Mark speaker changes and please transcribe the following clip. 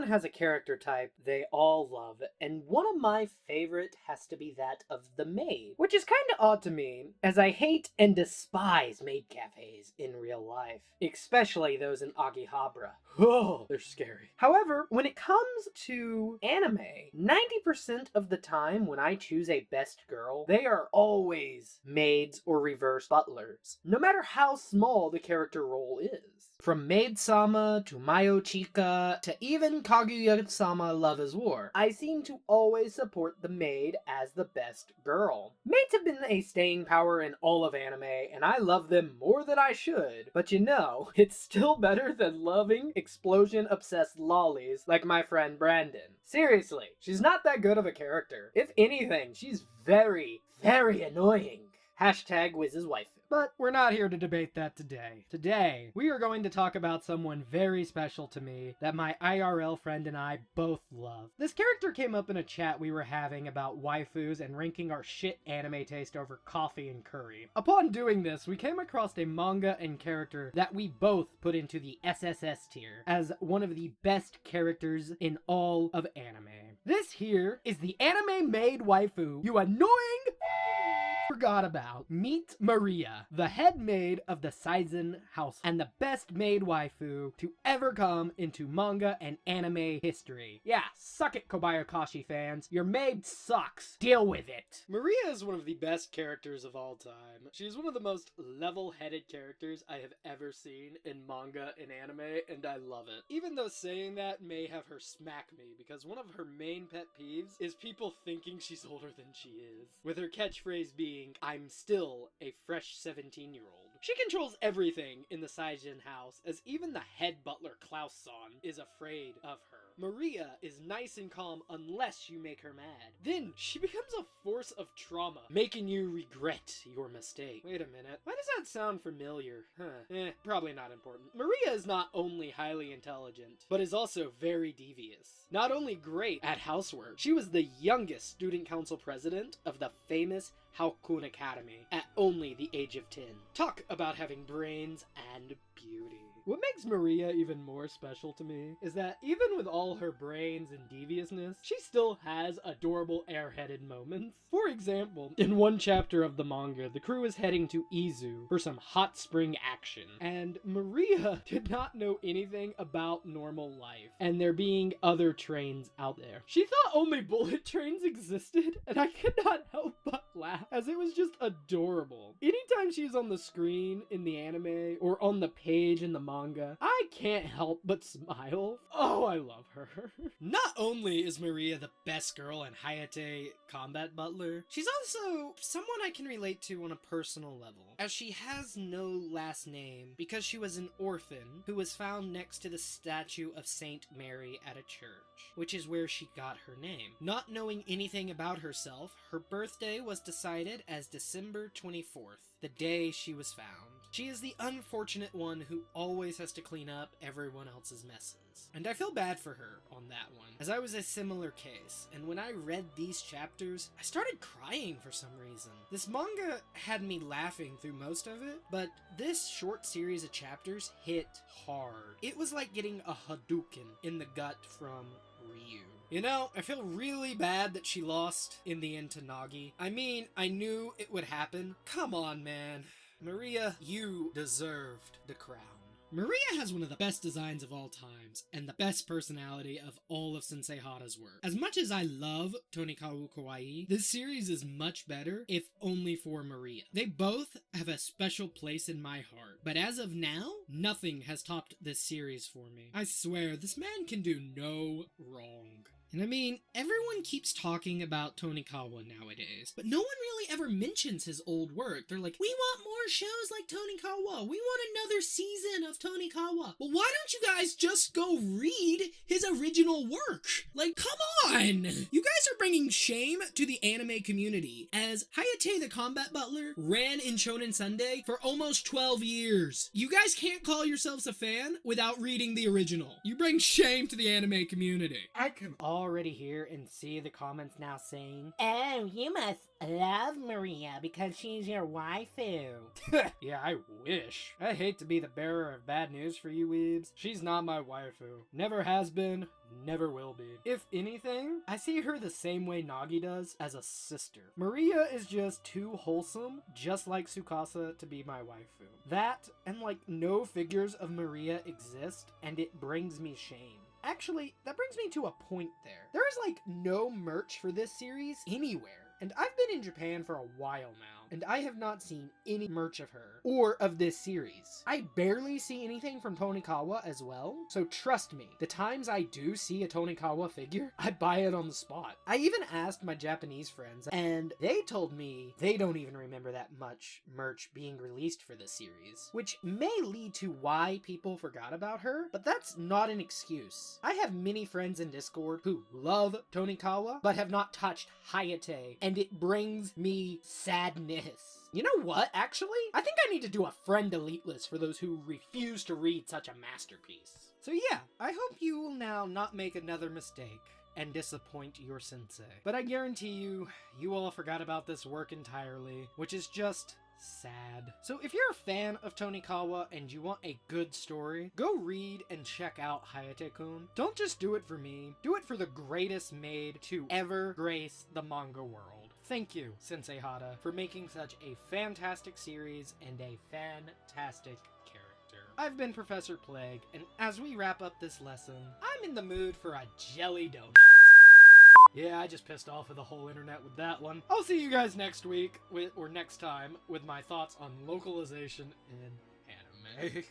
Speaker 1: everyone has a character type they all love, and one of my favorite has to be that of the maid, which is kinda odd to me, as I hate and despise maid cafes in real life, especially those in Akihabara. Oh, they're scary. However, when it comes to anime, 90% of the time when I choose a best girl, they are always maids or reverse butlers, no matter how small the character role is. From Maid-sama to Mayo Chika to even Kaguya-sama Love is War, I seem to always support the maid as the best girl. Maids have been a staying power in all of anime, and I love them more than I should, but you know, it's still better than loving explosion-obsessed lollies like my friend Brandon. Seriously, she's not that good of a character. If anything, she's very, very annoying. Hashtag Wiz's waifu. But we're not here to debate that today. Today, we are going to talk about someone very special to me that my IRL friend and I both love. This character came up in a chat we were having about waifus and ranking our shit anime taste over coffee and curry. Upon doing this, we came across a manga and character that we both put into the SSS tier as one of the best characters in all of anime. This here is the anime maid waifu you annoying forgot about. Meet Maria, the head maid of the Saizen house, and the best maid waifu to ever come into manga and anime history. Yeah, suck it, Kobayashi fans. Your maid sucks. Deal with it. Maria is one of the best characters of all time. She's one of the most level-headed characters I have ever seen in manga and anime, and I love it. Even though saying that may have her smack me, because one of her main pet peeves is people thinking she's older than she is, with her catchphrase being, "I'm still a fresh 17-year-old." She controls everything in the Saizen house, as even the head butler Klaus-san is afraid of her. Maria is nice and calm unless you make her mad. Then she becomes a force of trauma, making you regret your mistake. Wait a minute, why does that sound familiar? Probably not important. Maria is not only highly intelligent, but is also very devious. Not only great at housework, she was the youngest student council president of the famous Haokun Academy at only the age of 10. Talk about having brains and beauty. What makes Maria even more special to me is that even with all her brains and deviousness, she still has adorable airheaded moments. For example, in one chapter of the manga, the crew is heading to Izu for some hot spring action, and Maria did not know anything about normal life, and there being other trains out there. She thought only bullet trains existed, and I could not help but laugh, as it was just adorable. Anytime she's on the screen in the anime, or on the page in the manga, I can't help but smile. Oh, I love her. Not only is Maria the best girl in Hayate Combat Butler, she's also someone I can relate to on a personal level, as she has no last name because she was an orphan who was found next to the statue of Saint Mary at a church, which is where she got her name. Not knowing anything about herself, her birthday was decided as December 24th, the day she was found. She is the unfortunate one who always has to clean up everyone else's messes. And I feel bad for her on that one, as I was a similar case, and when I read these chapters, I started crying for some reason. This manga had me laughing through most of it, but this short series of chapters hit hard. It was like getting a Hadouken in the gut from Ryu. You know, I feel really bad that she lost in the end to Nagi. I mean, I knew it would happen. Come on, man. Maria, you deserved the crown. Maria has one of the best designs of all times, and the best personality of all of Sensei Hara's work. As much as I love Tonikawa Kawaii, this series is much better, if only for Maria. They both have a special place in my heart, but as of now, nothing has topped this series for me. I swear, this man can do no wrong. And I mean, everyone keeps talking about Tonikawa nowadays, but no one really ever mentions his old work. They're like, we want more shows like Tonikawa. We want another season of Tonikawa. Well, why don't you guys just go read his original work? Like, come on! You guys are bringing shame to the anime community, as Hayate the Combat Butler ran in Shonen Sunday for almost 12 years. You guys can't call yourselves a fan without reading the original. You bring shame to the anime community. I can already hear and see the comments now saying, "Oh, you must
Speaker 2: love Maria because she's your waifu.
Speaker 3: Yeah, I wish. I hate to be the bearer of bad news for you weebs. She's not my waifu. Never has been, never will be. If anything, I see her the same way Nagi does, as a sister. Maria is just too wholesome, just like Tsukasa, to be my waifu. That, and like no figures of Maria exist, and it brings me shame. Actually, that brings me to a point there. There is like no merch for this series anywhere. And I've been in Japan for a while now, and I have not seen any merch of her, or of this series. I barely see anything from Tonikawa as well, so trust me, the times I do see a Tonikawa figure, I buy it on the spot. I even asked my Japanese friends, and they told me they don't even remember that much merch being released for this series, which may lead to why people forgot about her, but that's not an excuse. I have many friends in Discord who love Tonikawa, but have not touched Hayate, and it brings me sadness. You know what, actually? I think I need to do a friend delete list for those who refuse to read such a masterpiece. So yeah, I hope you will now not make another mistake and disappoint your sensei. But I guarantee you, you all forgot about this work entirely, which is just sad. So if you're a fan of Tonikawa and you want a good story, go read and check out Hayate-kun. Don't just do it for me, do it for the greatest maid to ever grace the manga world. Thank you, Sensei Hada, for making such a fantastic series and a fantastic character. I've been Professor Plague, and as we wrap up this lesson, I'm in the mood for a jelly donut. Yeah, I just pissed off of the whole internet with that one. I'll see you guys next week, or next time, with my thoughts on localization in anime.